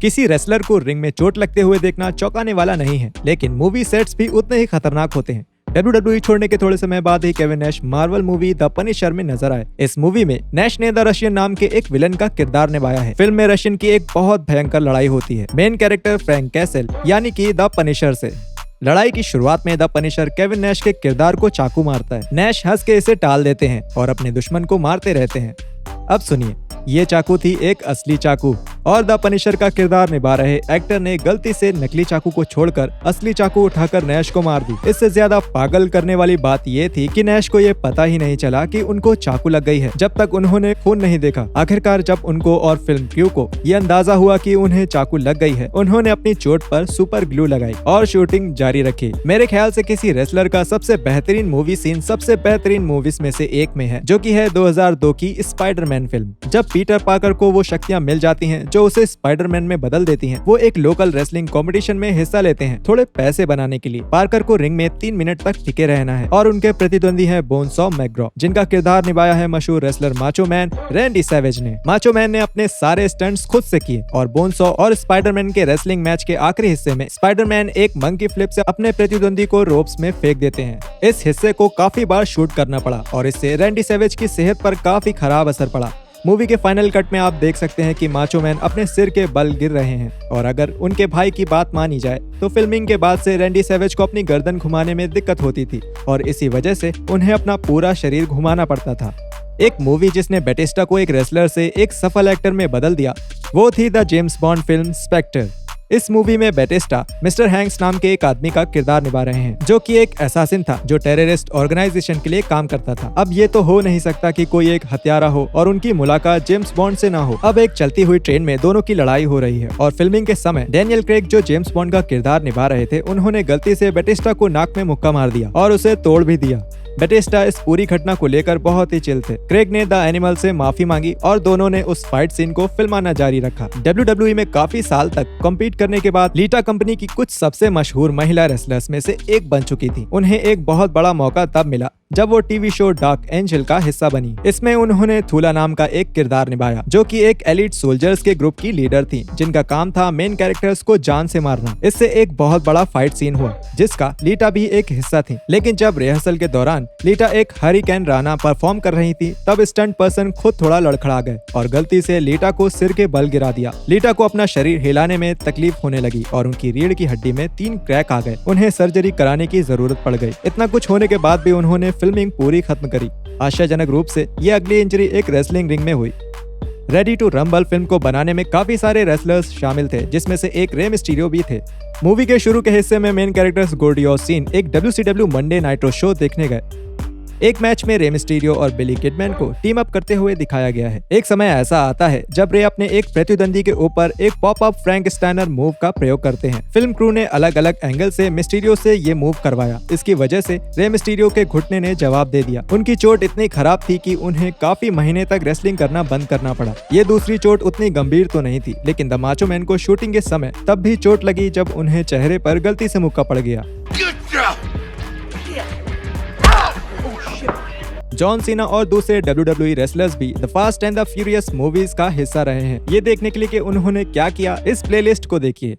किसी रेसलर को रिंग में चोट लगते हुए देखना चौंकाने वाला नहीं है, लेकिन मूवी सेट्स भी उतने ही खतरनाक होते हैं। WWE छोड़ने के थोड़े समय बाद ही Kevin Nash Marvel movie the Punisher में नजर आए। इस मूवी में नैश ने द रशियन नाम के एक विलन का किरदार निभाया है। फिल्म में रशियन की एक बहुत भयंकर लड़ाई होती है मेन कैरेक्टर फ्रैंक कैसल यानी कि द पनिशर से। लड़ाई की शुरुआत में द पनिशर केविन नैश के किरदार को चाकू मारता है। नैश हंस के इसे टाल देते हैं और अपने दुश्मन को मारते रहते हैं। अब सुनिए, ये चाकू थी एक असली चाकू और द पनिशर का किरदार निभा रहे एक्टर ने गलती से नकली चाकू को छोड़कर असली चाकू उठाकर नैश को मार दी। इससे ज्यादा पागल करने वाली बात ये थी कि नैश को ये पता ही नहीं चला कि उनको चाकू लग गई है जब तक उन्होंने खून नहीं देखा। आखिरकार जब उनको और फिल्म क्रू को ये अंदाजा हुआ कि उन्हें चाकू लग गई है, उन्होंने अपनी चोट पर सुपर ग्लू लगाई और शूटिंग जारी रखी। मेरे ख्याल से किसी रेसलर का सबसे बेहतरीन मूवी सीन सबसे बेहतरीन मूवीज में से एक में है, जो कि है 2002 की स्पाइडरमैन फिल्म। जब पीटर पार्कर को वो शक्तियां मिल जाती हैं जो उसे स्पाइडरमैन में बदल देती हैं, वो एक लोकल रेसलिंग कंपटीशन में हिस्सा लेते हैं थोड़े पैसे बनाने के लिए। पार्कर को रिंग में 3 मिनट तक टिके रहना है और उनके प्रतिद्वंदी है बोनसॉ मैकग्रॉ, जिनका किरदार निभाया है मशहूर wrestler macho man Randy savage ने। माचो मैन ने अपने सारे स्टंट्स खुद से किए और बोनसॉ और स्पाइडरमैन के रेसलिंग मैच के आखिरी हिस्से में स्पाइडरमैन एक मंकी फ्लिप से अपने प्रतिद्वंदी को रोप्स में फेंक देते हैं। इस हिस्से को काफी बार शूट करना पड़ा और इससे रैंडी सैवेज की सेहत पर काफी खराब असर पड़ा। मूवी के फाइनल कट में आप देख सकते हैं कि माचो मैन अपने सिर के बल गिर रहे हैं और अगर उनके भाई की बात मानी जाए तो फिल्मिंग के बाद से रैंडी सैवेज को अपनी गर्दन घुमाने में दिक्कत होती थी और इसी वजह से उन्हें अपना पूरा शरीर घुमाना पड़ता था। एक मूवी जिसने बैटिस्टा को एक रेसलर से एक सफल एक्टर में बदल दिया वो थी the James Bond film Spectre. इस मूवी में बैटिस्टा मिस्टर हैंक्स नाम के एक आदमी का किरदार निभा रहे हैं, जो कि एक असैसिन था जो टेररिस्ट ऑर्गेनाइजेशन के लिए काम करता था। अब ये तो हो नहीं सकता कि कोई एक हत्यारा हो और उनकी मुलाकात जेम्स बॉन्ड से ना हो। अब एक चलती हुई ट्रेन में दोनों की लड़ाई हो रही है और फिल्मिंग के समय डैनियल क्रेग जो जेम्स बॉन्ड का किरदार निभा रहे थे, उन्होंने गलती से बैटिस्टा को नाक में मुक्का मार दिया और उसे तोड़ भी दिया। बैटिस्टा इस पूरी घटना को लेकर बहुत ही चिल थे। क्रेग ने द एनिमल से माफी मांगी और दोनों ने उस फाइट सीन को फिल्माना जारी रखा। WWE में काफी साल तक कम्पीट करने के बाद लीटा कंपनी की कुछ सबसे मशहूर महिला रेसलर्स में से एक बन चुकी थी। उन्हें एक बहुत बड़ा मौका तब मिला जब वो टीवी शो डार्क एंजल का हिस्सा बनी। इसमें उन्होंने थूला नाम का एक किरदार निभाया, जो कि एक एलिट सोल्जर्स के ग्रुप की लीडर थी, जिनका काम था मेन कैरेक्टर्स को जान से मारना। इससे एक बहुत बड़ा फाइट सीन हुआ जिसका लीटा भी एक हिस्सा थी। लेकिन जब रिहर्सल के दौरान लीटा एक हरिकेन राना परफॉर्म कर रही थी, तब स्टंट पर्सन खुद थोड़ा लड़खड़ा गए और गलती से लीटा को सिर के बल गिरा दिया। लीटा को अपना शरीर हिलाने में तकलीफ होने लगी और उनकी रीढ़ की हड्डी में 3 क्रैक आ गए। उन्हें सर्जरी कराने की जरूरत पड़ गई। इतना कुछ होने के बाद भी उन्होंने फिल्मिंग पूरी खत्म करी। आश्चर्यजनक रूप से ये अगली इंजरी एक रेसलिंग रिंग में हुई। रेडी टू रंबल फिल्म को बनाने में काफी सारे रेसलर्स शामिल थे, जिसमें से एक रे मिस्टीरियो भी थे। मूवी के शुरू के हिस्से में मेन कैरेक्टर्स गोल्डी और सीन एक WCW मंडे नाइट्रो शो देखने गए। एक मैच में रे मिस्टीरियो और बिली किडमैन को टीम अप करते हुए दिखाया गया है। एक समय ऐसा आता है जब रे अपने एक प्रतिद्वंदी के ऊपर एक pop up Frank strainer move का प्रयोग करते हैं। फिल्म क्रू ने अलग अलग एंगल से मिस्टीरियो से ये मूव करवाया। इसकी वजह से रे मिस्टीरियो के घुटने ने जवाब दे दिया। उनकी चोट इतनी खराब थी कि उन्हें काफी महीने तक रेसलिंग करना बंद करना पड़ा। ये दूसरी चोट उतनी गंभीर तो नहीं थी, लेकिन द माचो मैन को शूटिंग के समय तब भी चोट लगी जब उन्हें चेहरे पर गलती से मुक्का पड़ गया। जॉन सीना और दूसरे WWE रेसलर्स भी the fast and the furious movies का हिस्सा रहे हैं। ये देखने के लिए कि उन्होंने क्या किया, इस प्लेलिस्ट को देखिए।